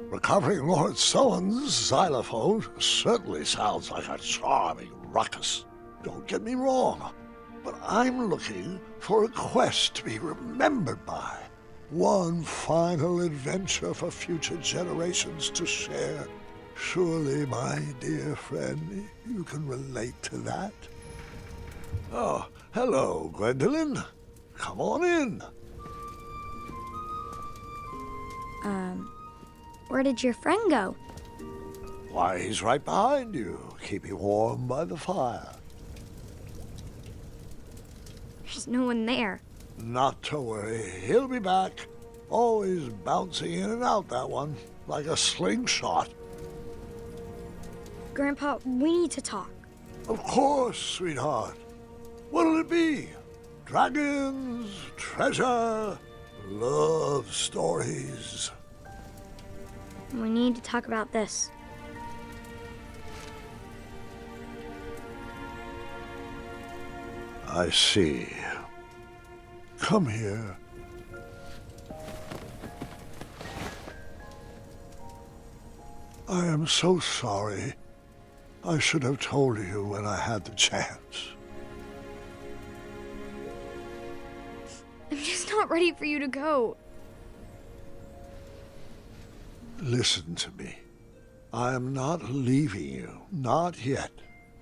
Recovering Lord Sullen's xylophone certainly sounds like a charming ruckus. Don't get me wrong, but I'm looking for a quest to be remembered by. One final adventure for future generations to share. Surely, my dear friend, you can relate to that. Oh, hello, Gwendolyn. Come on in. Where did your friend go? Why, he's right behind you, keeping warm by the fire. There's no one there. Not to worry, he'll be back. Always bouncing in and out, that one, like a slingshot. Grandpa, we need to talk. Of course, sweetheart. What'll it be? Dragons, treasure, love stories. We need to talk about this. I see. Come here. I am so sorry. I should have told you when I had the chance. I'm just not ready for you to go. Listen to me. I am not leaving you, not yet.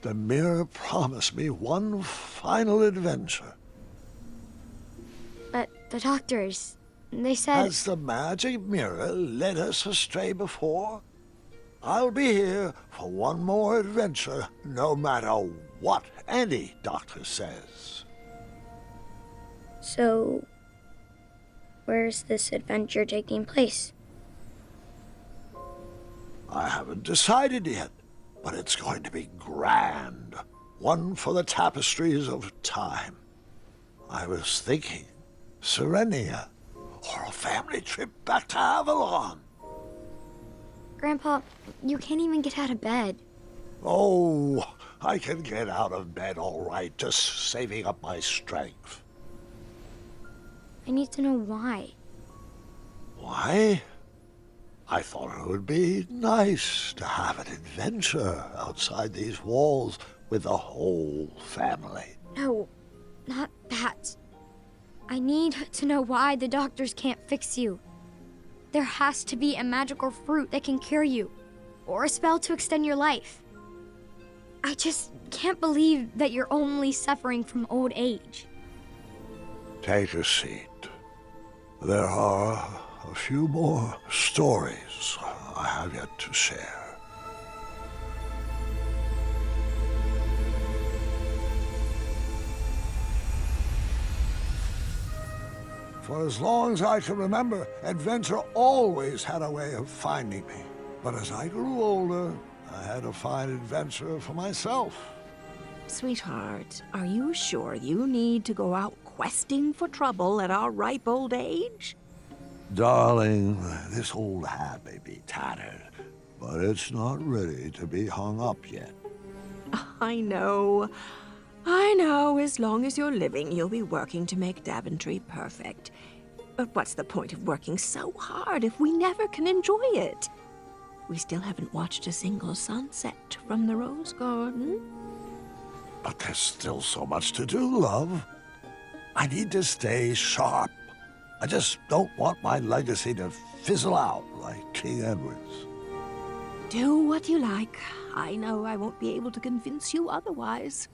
The mirror promised me one final adventure. But the doctors, they said... Has the magic mirror led us astray before? I'll be here for one more adventure, no matter what any doctor says. So, where's this adventure taking place? I haven't decided yet, but it's going to be grand. One for the tapestries of time. I was thinking Serenia, or a family trip back to Avalon. Grandpa, you can't even get out of bed. Oh, I can get out of bed all right, just saving up my strength. I need to know why. Why? I thought it would be nice to have an adventure outside these walls with the whole family. No, not that. I need to know why the doctors can't fix you. There has to be a magical fruit that can cure you, or a spell to extend your life. I just can't believe that you're only suffering from old age. Take a seat. There are a few more stories I have yet to share. For as long as I can remember, adventure always had a way of finding me. But as I grew older, I had to find adventure for myself. Sweetheart, are you sure you need to go out questing for trouble at our ripe old age? Darling, this old hat may be tattered, but it's not ready to be hung up yet. I know. I know. As long as you're living, you'll be working to make Daventry perfect. But what's the point of working so hard if we never can enjoy it? We still haven't watched a single sunset from the Rose Garden. But there's still so much to do, love. I need to stay sharp. I just don't want my legacy to fizzle out like King Edward's. Do what you like. I know I won't be able to convince you otherwise.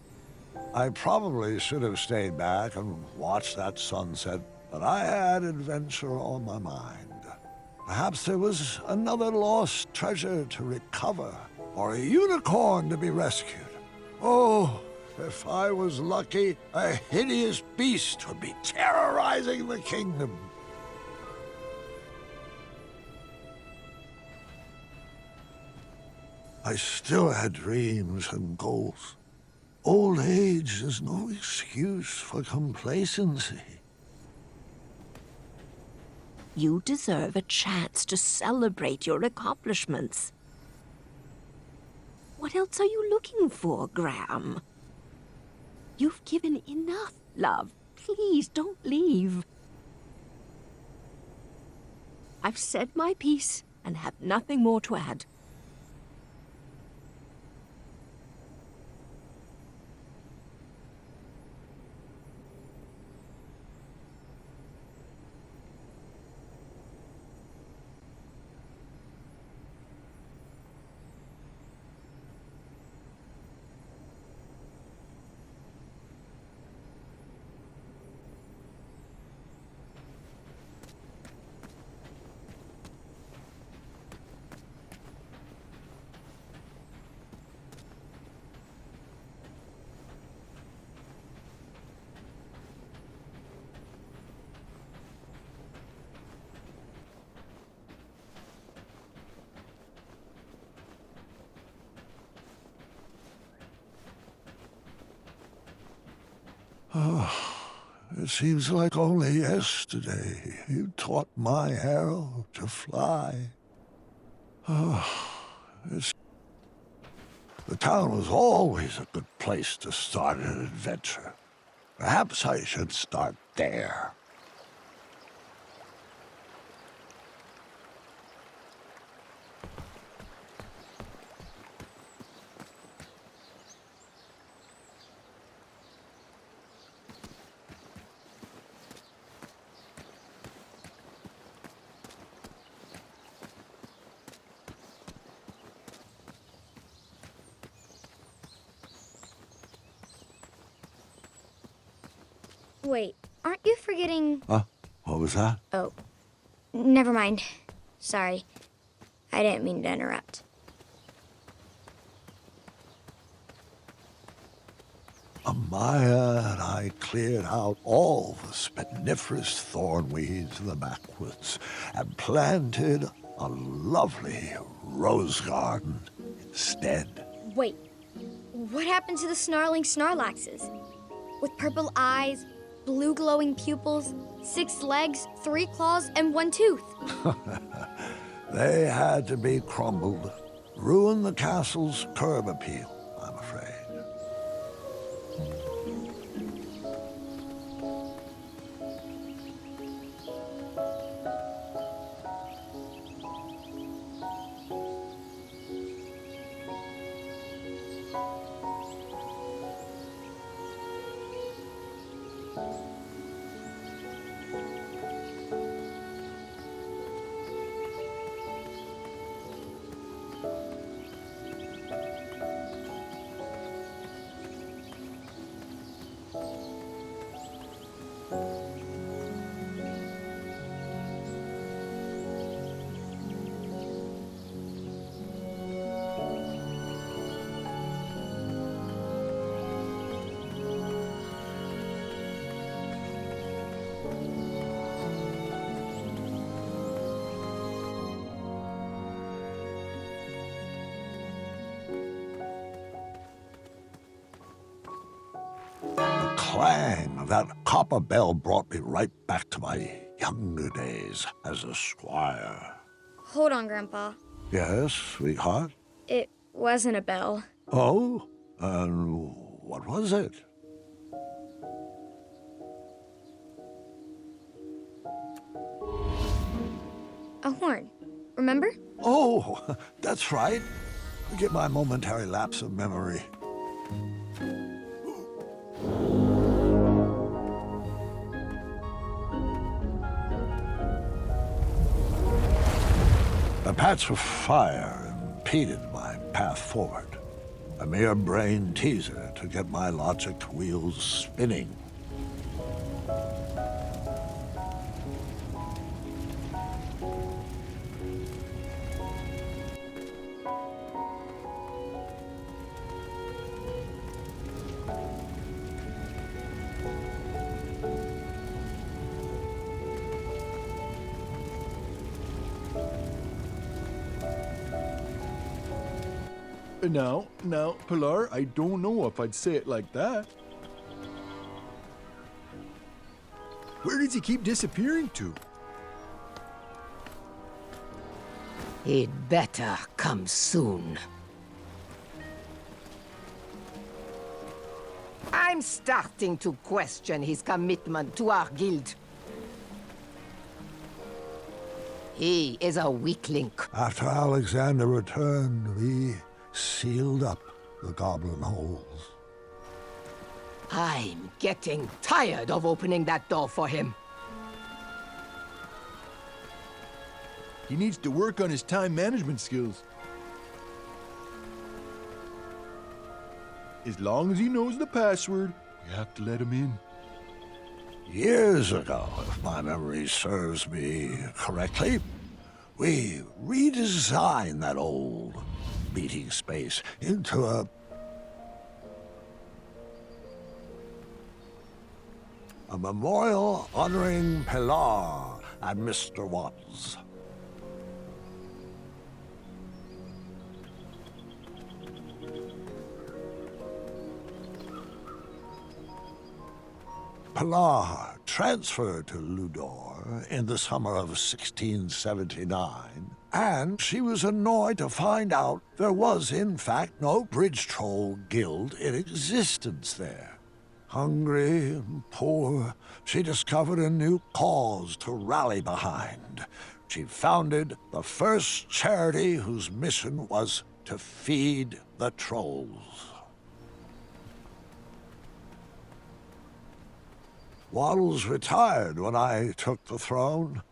I probably should have stayed back and watched that sunset, but I had adventure on my mind. Perhaps there was another lost treasure to recover, or a unicorn to be rescued. Oh, if I was lucky, a hideous beast would be terrorizing the kingdom. I still had dreams and goals. Old age is no excuse for complacency. You deserve a chance to celebrate your accomplishments. What else are you looking for, Graham? You've given enough, love. Please don't leave. I've said my piece and have nothing more to add. It seems like only yesterday you taught my arrow to fly. The town was always a good place to start an adventure. Perhaps I should start there. Wait, aren't you forgetting... Huh? What was that? Oh, never mind. Sorry. I didn't mean to interrupt. Amaya and I cleared out all the spiniferous thorn weeds in the backwoods and planted a lovely rose garden instead. Wait, what happened to the snarling Snarlaxes? With purple eyes, blue glowing pupils, 6 legs, 3 claws, and 1 tooth. They had to be crumbled. Ruin the castle's curb appeal, I'm afraid. The clang of that copper bell brought me right back to my younger days as a squire. Hold on, Grandpa. Yes, sweetheart? It wasn't a bell. Oh? And what was it? A horn. Remember? Oh, that's right. Forgive my momentary lapse of memory. The patch of fire impeded my path forward. A mere brain teaser to get my logic wheels spinning. Now, Pilar, I don't know if I'd say it like that. Where does he keep disappearing to? He'd better come soon. I'm starting to question his commitment to our guild. He is a weak link. After Alexander returned, we sealed up the goblin holes. I'm getting tired of opening that door for him. He needs to work on his time management skills. As long as he knows the password, we have to let him in. Years ago, if my memory serves me correctly, we redesigned that old meeting space into a memorial honoring Pilar and Mr. Wattles. Pilar transferred to Ludor in the summer of 1679, and she was annoyed to find out there was, in fact, no Bridge Troll Guild in existence there. Hungry and poor, she discovered a new cause to rally behind. She founded the first charity whose mission was to feed the trolls. Waddles retired when I took the throne.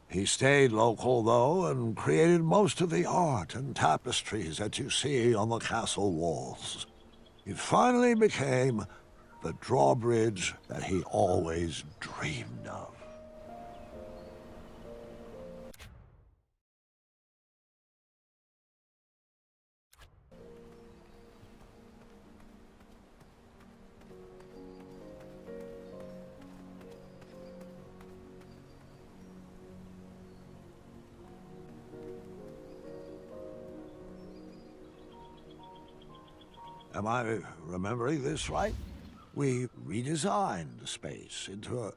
He stayed local, though, and created most of the art and tapestries that you see on the castle walls. He finally became the drawbridge that he always dreamed of. Am I remembering this right? We redesigned the space into a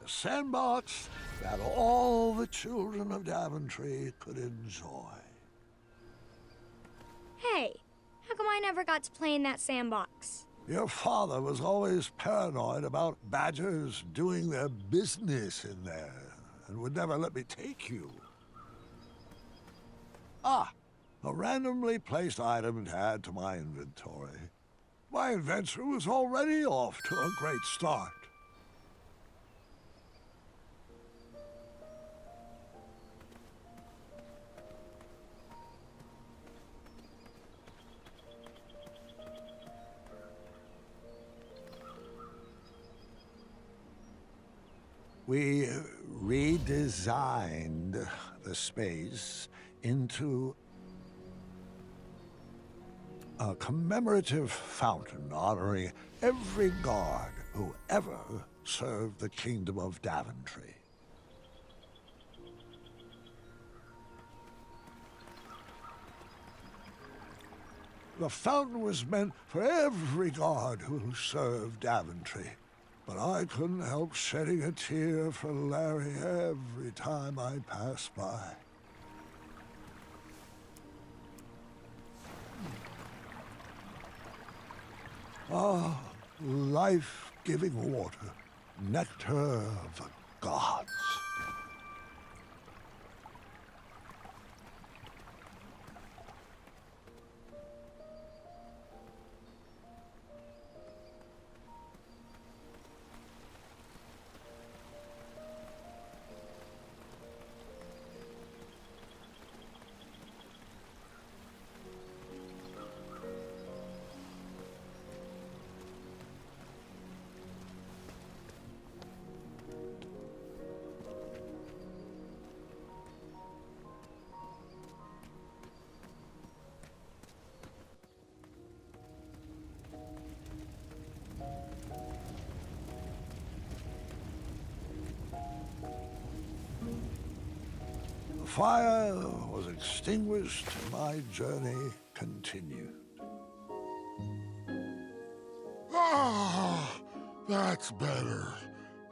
sandbox that all the children of Daventry could enjoy. Hey, how come I never got to play in that sandbox? Your father was always paranoid about badgers doing their business in there and would never let me take you. Ah, a randomly placed item to add to my inventory. My adventure was already off to a great start. We redesigned the space into a commemorative fountain honoring every guard who ever served the Kingdom of Daventry. The fountain was meant for every guard who served Daventry, but I couldn't help shedding a tear for Larry every time I passed by. Ah, life-giving water, nectar of the gods. fire was extinguished, my journey continued. Ah, that's better.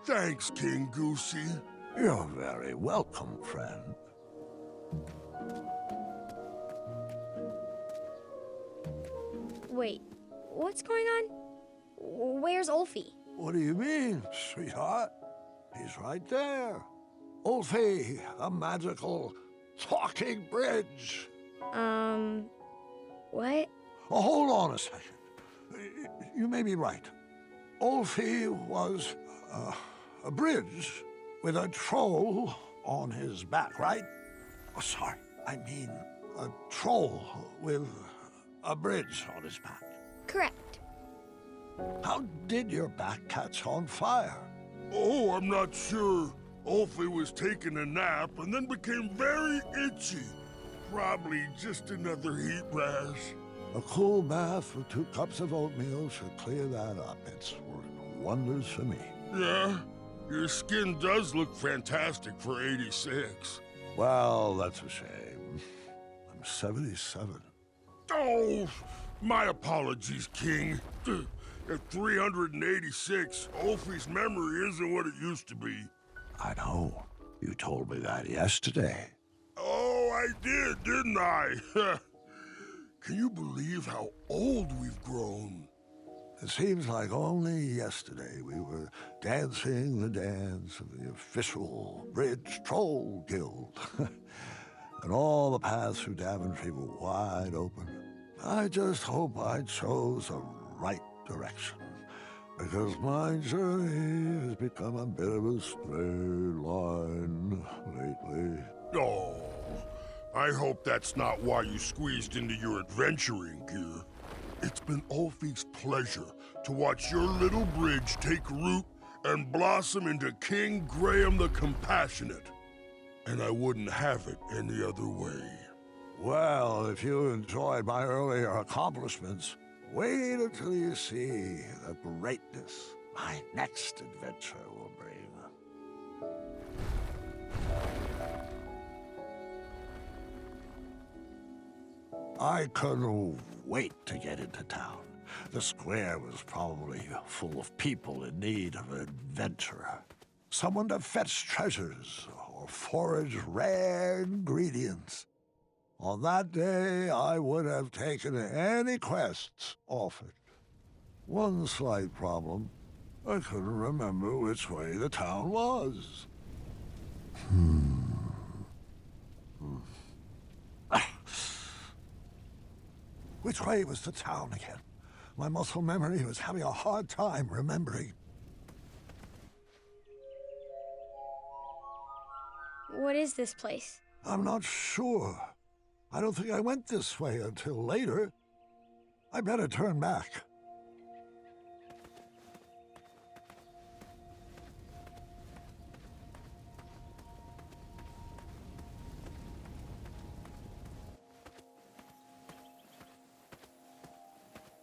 Thanks, King Goosey. You're very welcome, friend. Wait, what's going on? Where's Ulfie? What do you mean, sweetheart? He's right there. Ulfie, a magical talking bridge. What? Oh, hold on a second. You may be right. Ulfie was a bridge with a troll on his back, right? Oh, sorry. I mean a troll with a bridge on his back. Correct. How did your back catch on fire? Oh, I'm not sure. Ulfie was taking a nap and then became very itchy. Probably just another heat rash. A cool bath with 2 cups of oatmeal should clear that up. It's working wonders for me. Yeah, your skin does look fantastic for 86. Well, that's a shame. I'm 77. Oh, my apologies, King. At 386, Ulfie's memory isn't what it used to be. I know. You told me that yesterday. Oh, I did, didn't I? Can you believe how old we've grown? It seems like only yesterday we were dancing the dance of the official Bridge Troll Guild. And all the paths through Daventry were wide open. I just hope I chose the right direction, because my journey has become a bit of a straight line lately. Oh, I hope that's not why you squeezed into your adventuring gear. It's been Ulfie's pleasure to watch your little bridge take root and blossom into King Graham the Compassionate. And I wouldn't have it any other way. Well, if you enjoyed my earlier accomplishments, wait until you see the greatness my next adventure will bring. I couldn't wait to get into town. The square was probably full of people in need of an adventurer. Someone to fetch treasures or forage rare ingredients. On that day, I would have taken any quests offered. One slight problem. I couldn't remember which way the town was. Which way was the town again? My muscle memory was having a hard time remembering. What is this place? I'm not sure. I don't think I went this way until later. I better turn back.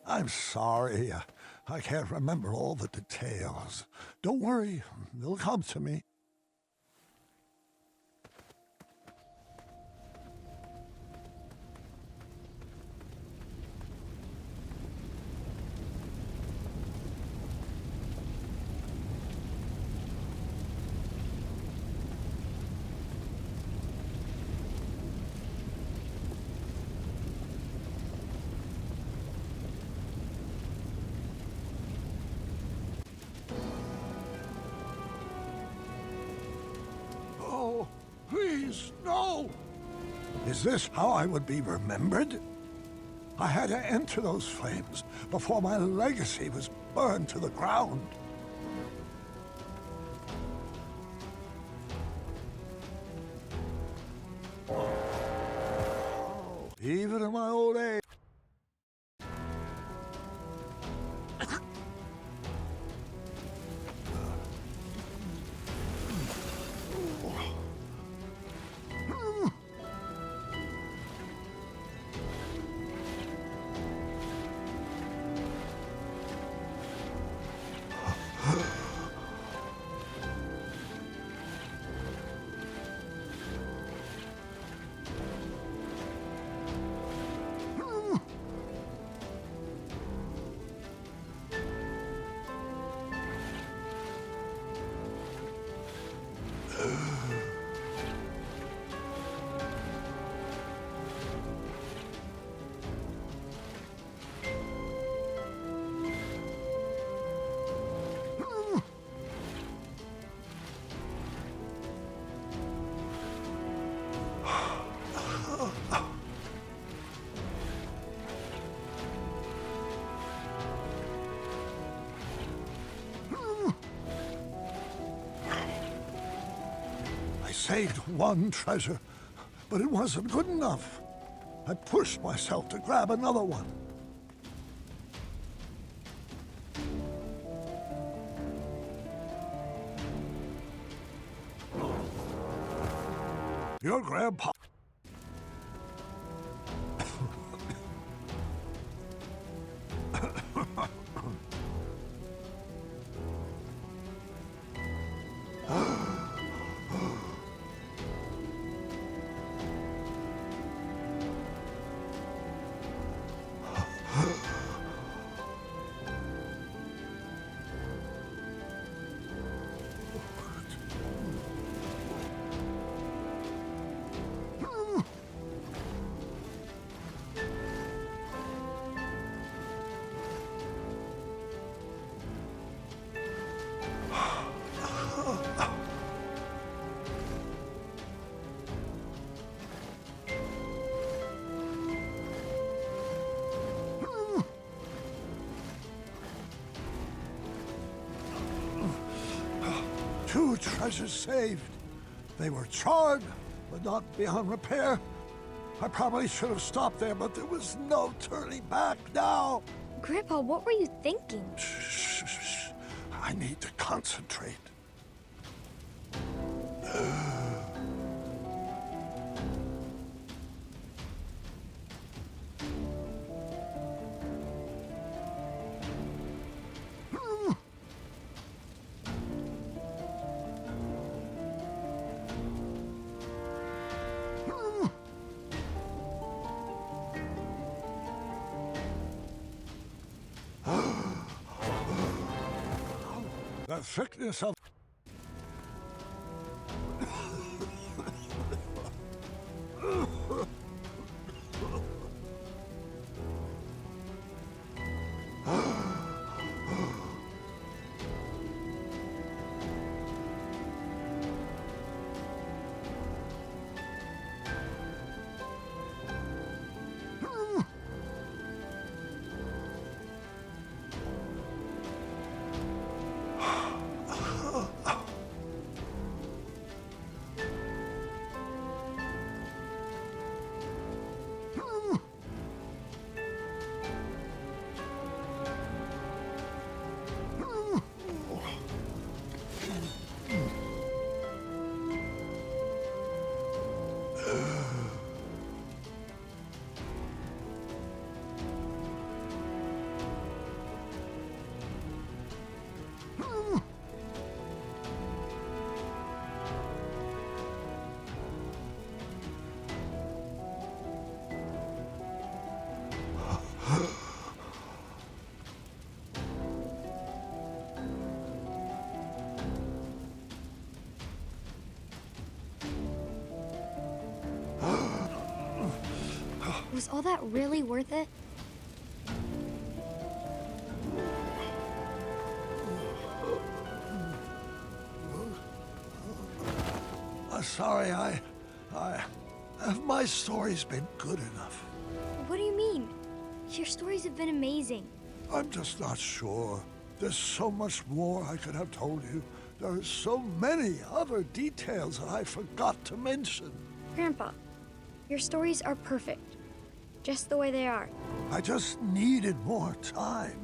I'm sorry. I can't remember all the details. Don't worry, they'll come to me. Oh, please, no! Is this how I would be remembered? I had to enter those flames before my legacy was burned to the ground. Even in my old age. saved one treasure, but it wasn't good enough. I pushed myself to grab another one. Your grandpa... Two treasures saved. They were charred, but not beyond repair. I probably should have stopped there, but there was no turning back now. Grandpa, what were you thinking? Shh, shh, shh. I need to concentrate. The thickness of... Was all that really worth it? Sorry, have my stories been good enough? What do you mean? Your stories have been amazing. I'm just not sure. There's so much more I could have told you. There are so many other details that I forgot to mention. Grandpa, your stories are perfect. Just the way they are. I just needed more time.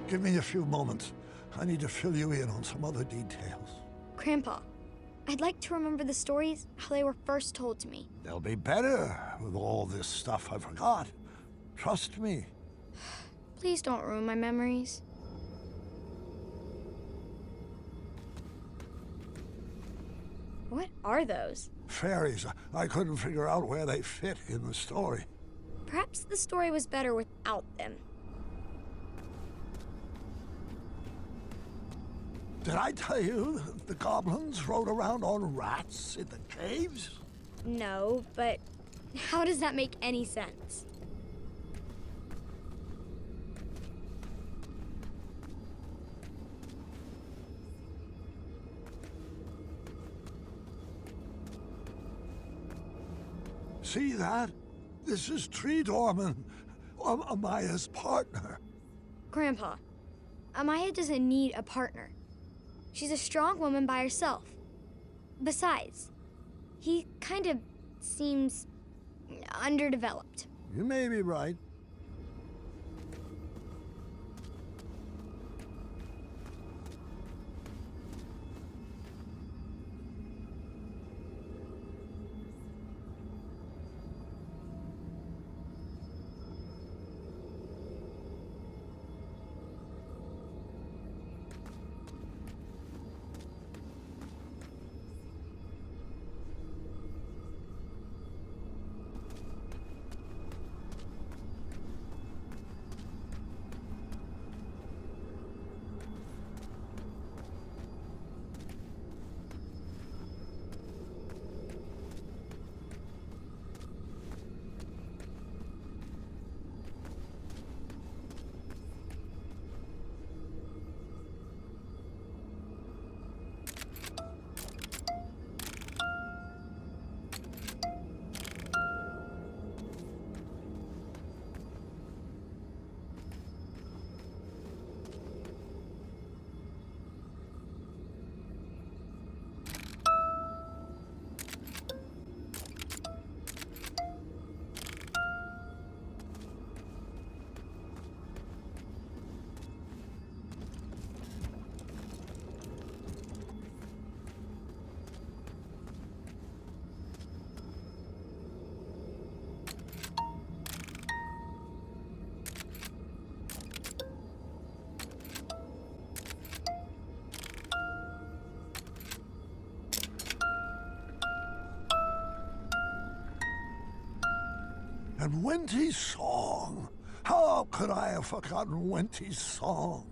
Give me a few moments. I need to fill you in on some other details. Grandpa, I'd like to remember the stories how they were first told to me. They'll be better with all this stuff I forgot. Trust me. Please don't ruin my memories. What are those? Fairies. I couldn't figure out where they fit in the story. Perhaps the story was better without them. Did I tell you that the goblins rode around on rats in the caves? No, but how does that make any sense? See that? This is Tree Dorman, Amaya's partner. Grandpa, Amaya doesn't need a partner. She's a strong woman by herself. Besides, he kind of seems underdeveloped. You may be right. And Wenty's song. How could I have forgotten Wenty's song?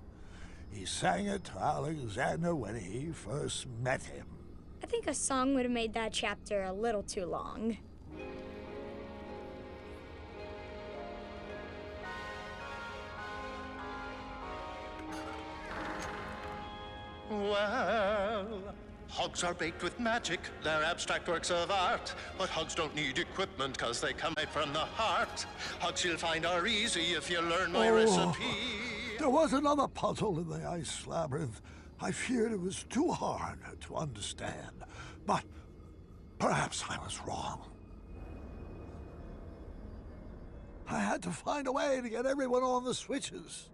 He sang it to Alexander when he first met him. I think a song would have made that chapter a little too long. Well, Hogs are baked with magic, they're abstract works of art. But Hogs don't need equipment, cause they come right from the heart. Hogs you'll find are easy if you learn my recipe. There was another puzzle in the ice labyrinth. I feared it was too hard to understand, but perhaps I was wrong. I had to find a way to get everyone on the switches.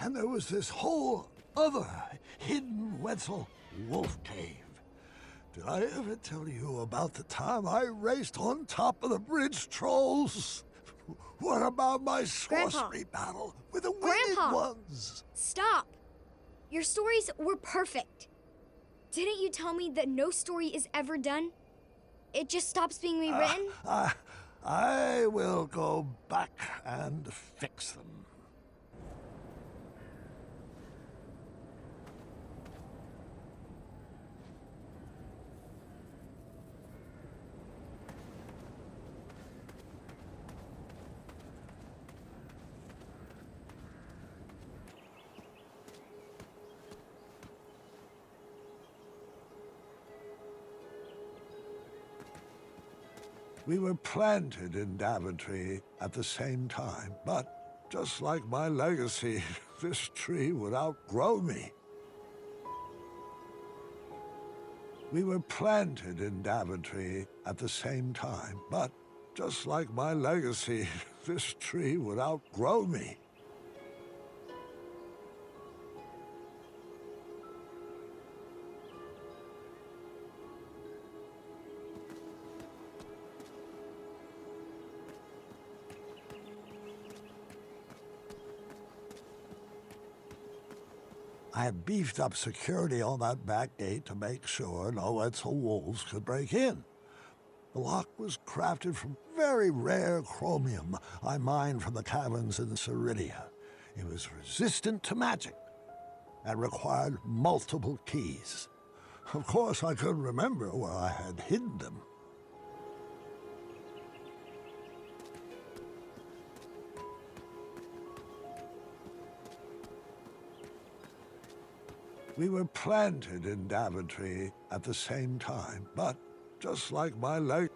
And there was this whole other hidden Wetzel wolf cave. Did I ever tell you about the time I raced on top of the bridge trolls? What about my sorcery battle with the winged Grandpa! ones? Stop! Your stories were perfect. Didn't you tell me that no story is ever done? It just stops being rewritten? I will go back and fix them. We were planted in Daventry at the same time, but just like my legacy, this tree would outgrow me. We were planted in Daventry at the same time, but just like my legacy, this tree would outgrow me. I had beefed up security on that back gate to make sure no Wetzel wolves could break in. The lock was crafted from very rare chromium I mined from the caverns in Ceridia. It was resistant to magic and required multiple keys. Of course, I couldn't remember where I had hidden them. We were planted in Daventry at the same time, but just like my leg.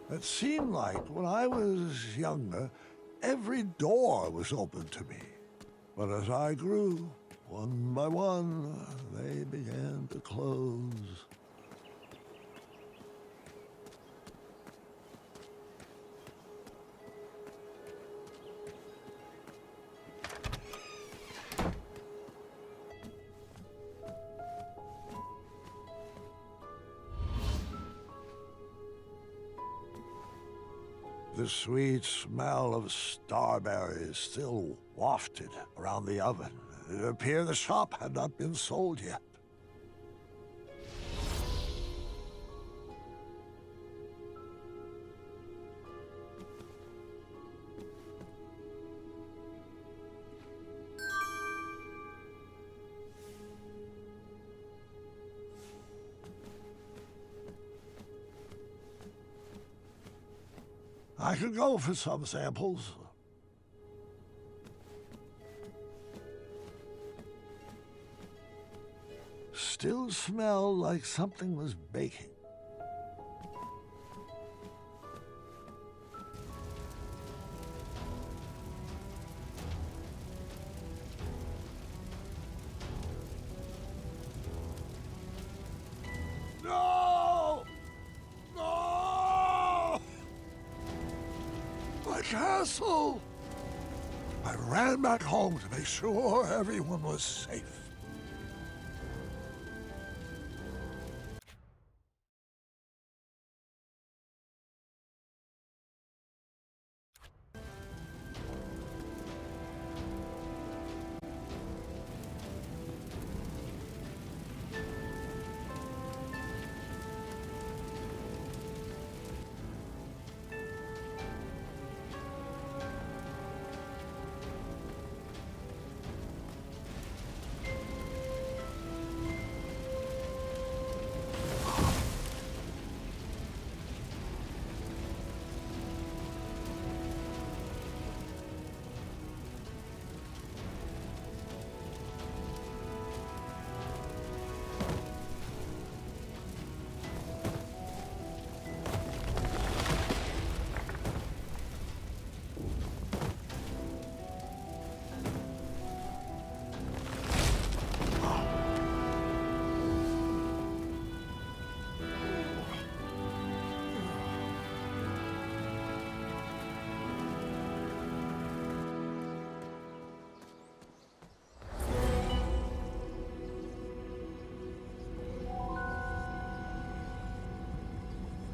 It seemed like when I was younger, every door was open to me. But as I grew, one by one, they began to close. The sweet smell of starberries still wafted around the oven. It appeared the shop had not been sold yet. I could go for some samples. Still smell like something was baking. No! No! My castle! I ran back home to make sure everyone was safe.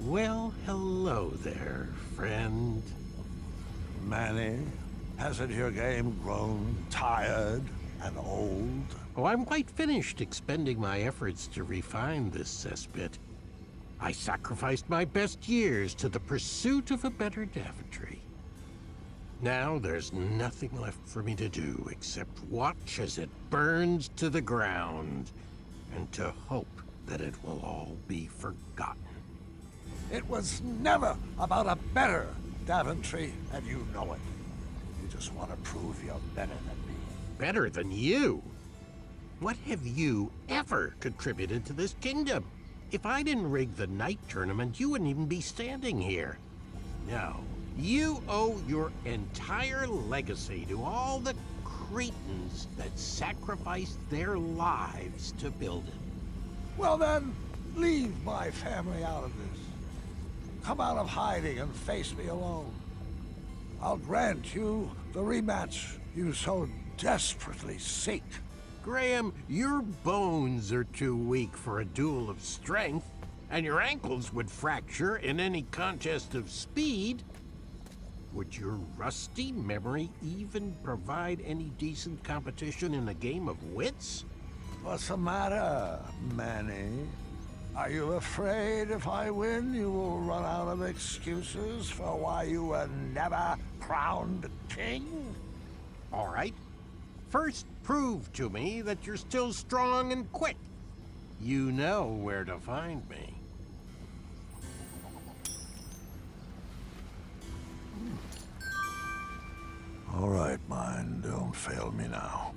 Well, hello there, friend. Manny, hasn't your game grown tired and old? Oh, I'm quite finished expending my efforts to refine this cesspit. I sacrificed my best years to the pursuit of a better Daventry. Now there's nothing left for me to do except watch as it burns to the ground and to hope that it will all be forgotten. It was never about a better Daventry, and you know it. You just want to prove you're better than me. Better than you? What have you ever contributed to this kingdom? If I didn't rig the night tournament, you wouldn't even be standing here. No, you owe your entire legacy to all the Cretans that sacrificed their lives to build it. Well then, leave my family out of this. Come out of hiding and face me alone. I'll grant you the rematch you so desperately seek. Graham, your bones are too weak for a duel of strength, and your ankles would fracture in any contest of speed. Would your rusty memory even provide any decent competition in a game of wits? What's the matter, Manny? Are you afraid if I win, you will run out of excuses for why you were never crowned king? All right. First, prove to me that you're still strong and quick. You know where to find me. All right, mine, don't fail me now.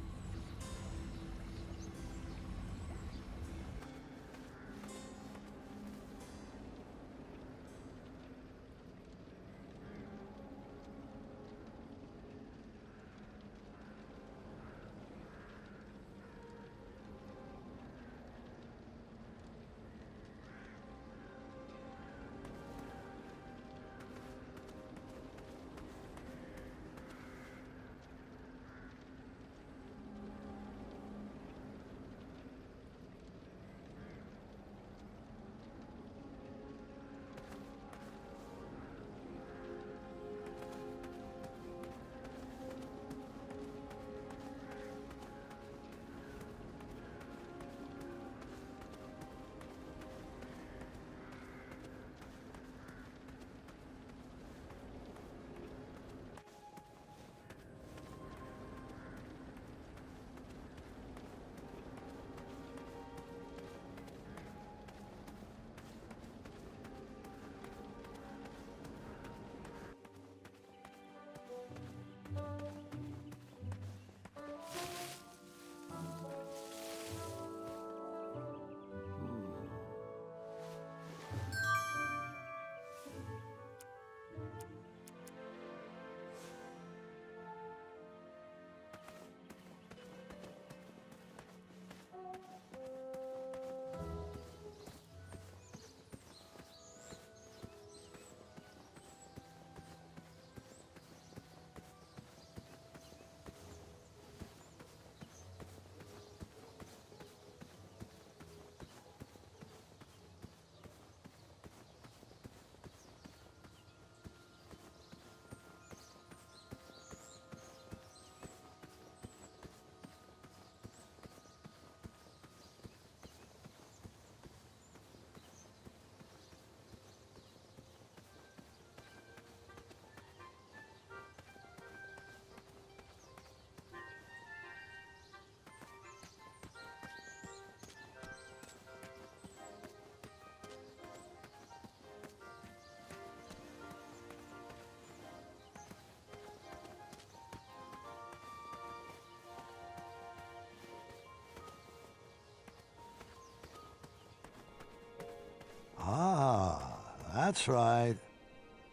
Ah, that's right.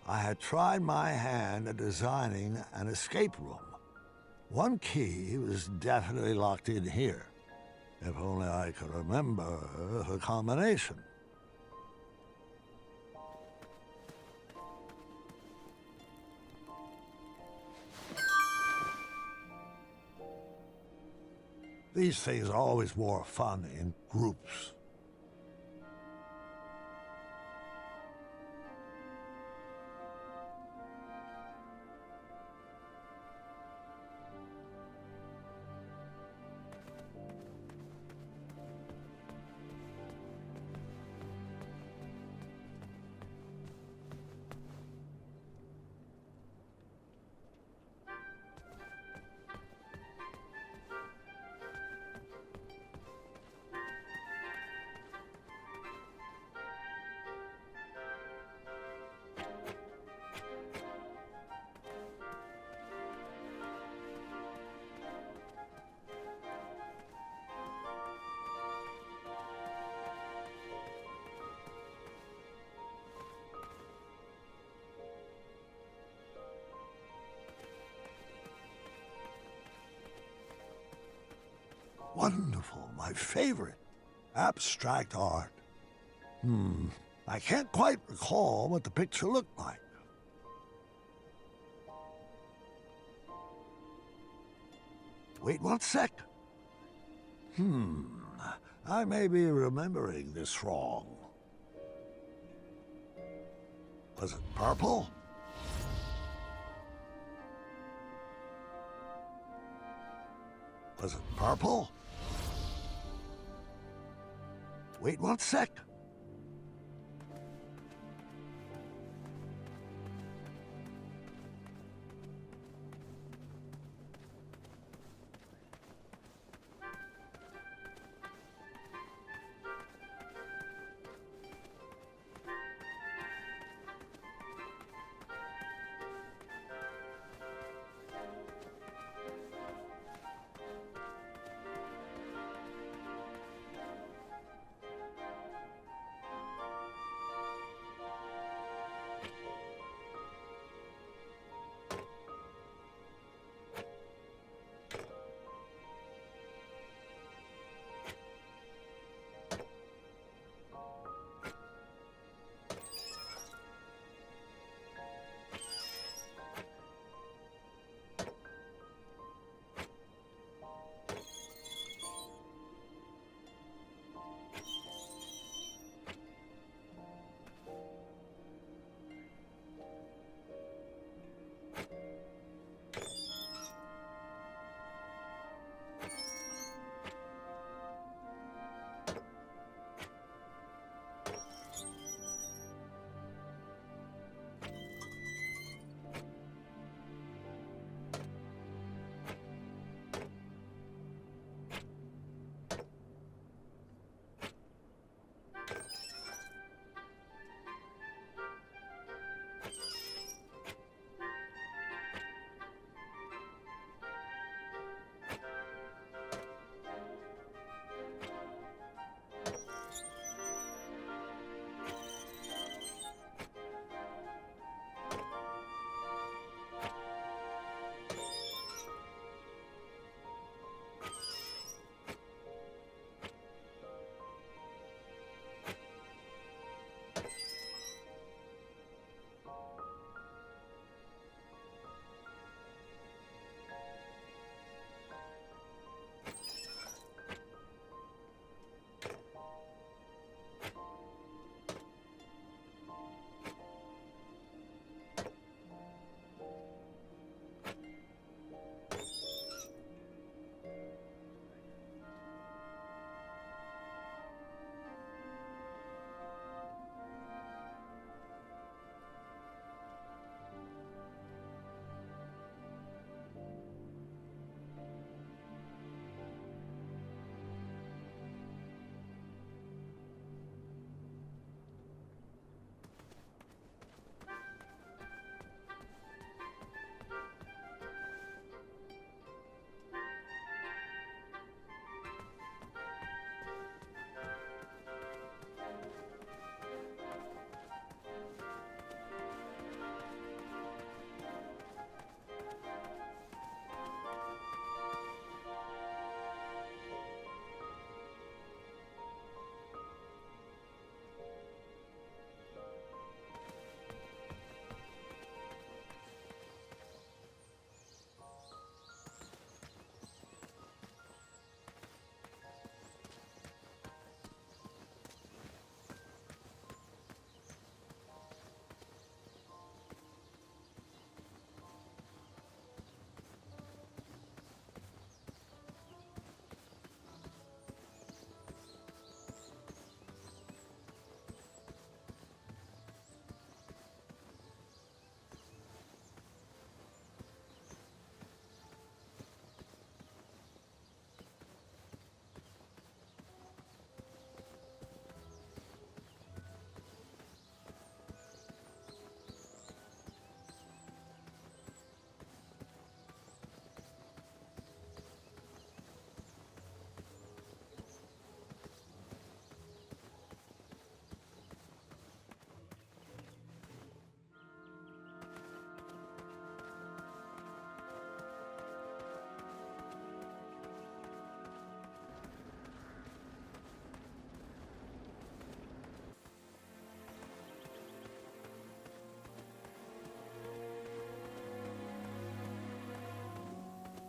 I had tried my hand at designing an escape room. One key was definitely locked in here. If only I could remember the combination. These things are always more fun in groups. Wonderful, my favorite. Abstract art. I can't quite recall what the picture looked like. Wait 1 sec. I may be remembering this wrong. Was it purple? Was it purple? Wait 1 sec.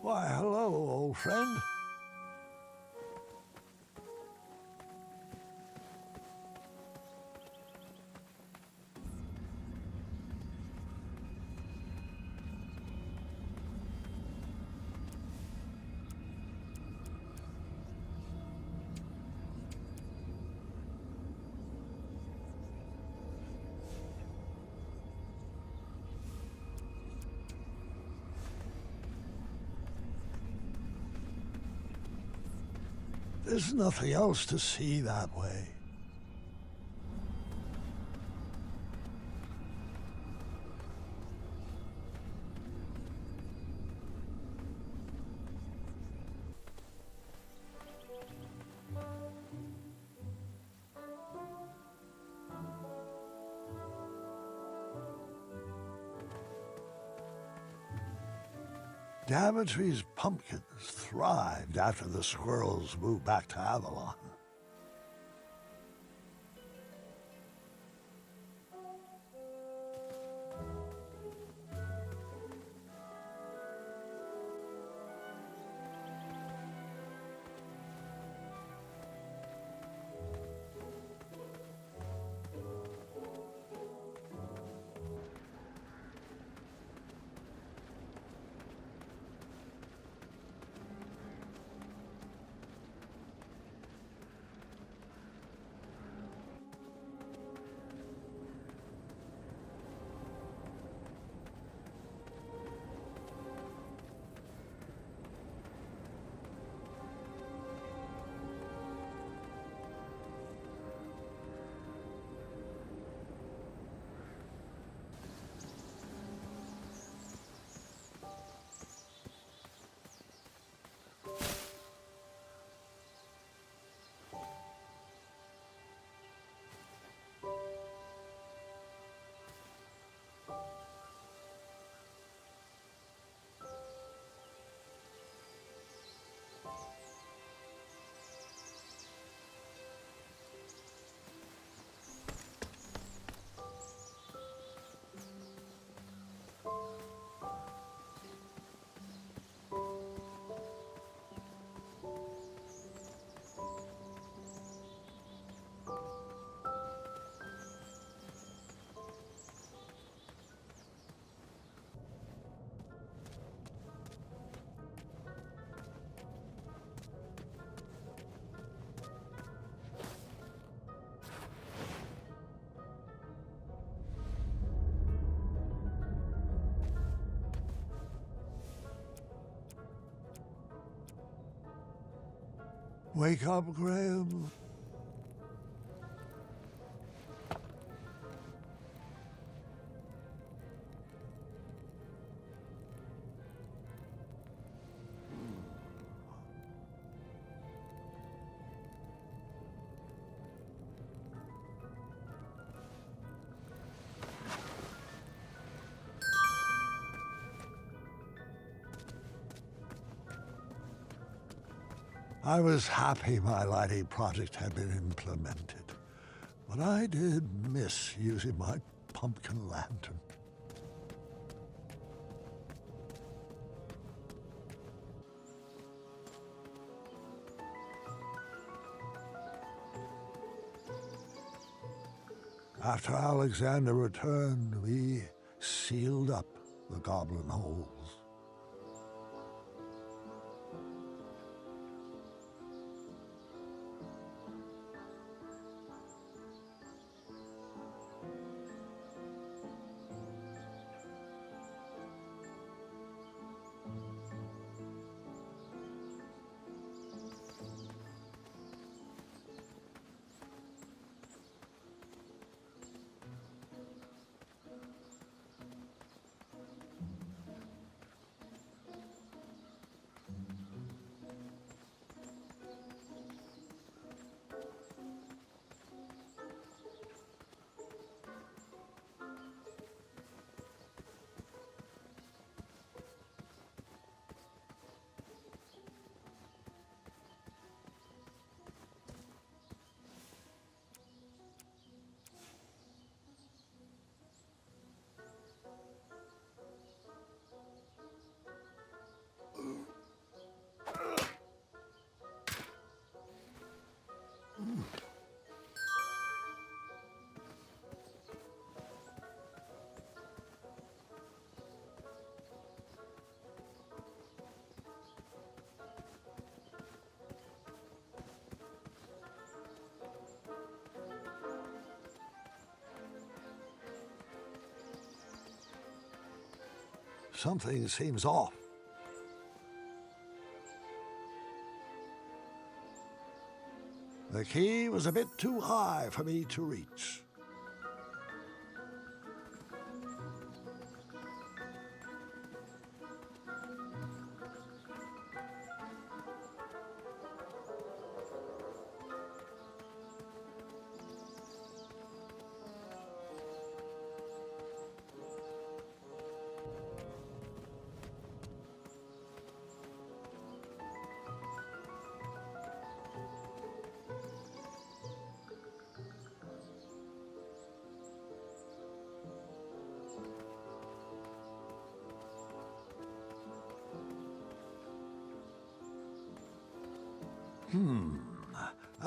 Why, hello, old friend. There's nothing else to see that way. Daventry's pumpkins thrived after the squirrels moved back to Avalon. Wake up, Graham. I was happy my lighting project had been implemented, but I did miss using my pumpkin lantern. After Alexander returned, we sealed up the goblin holes. Something seems off. The key was a bit too high for me to reach.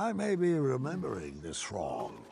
I may be remembering this wrong.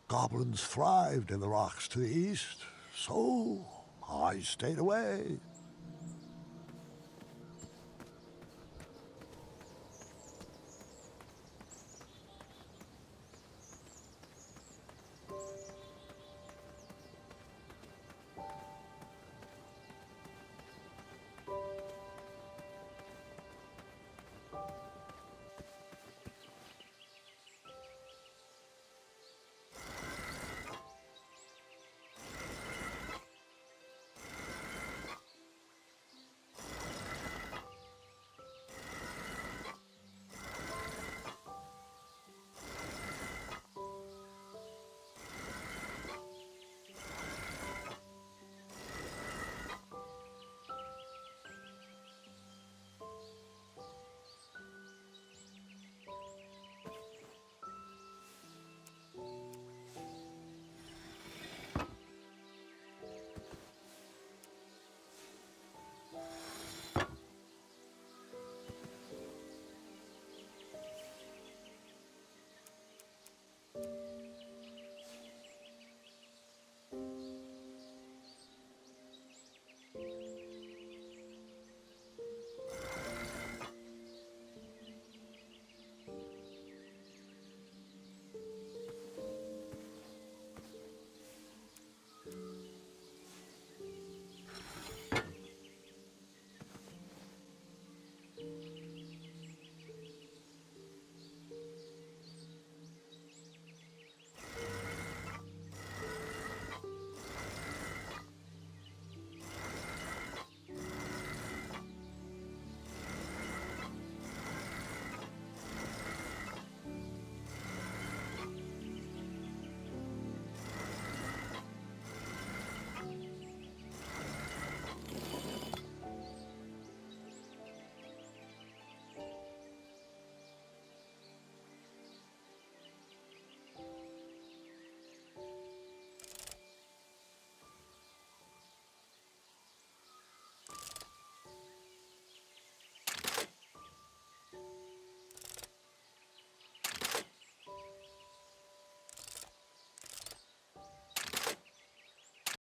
Goblins thrived in the rocks to the east, so I stayed away.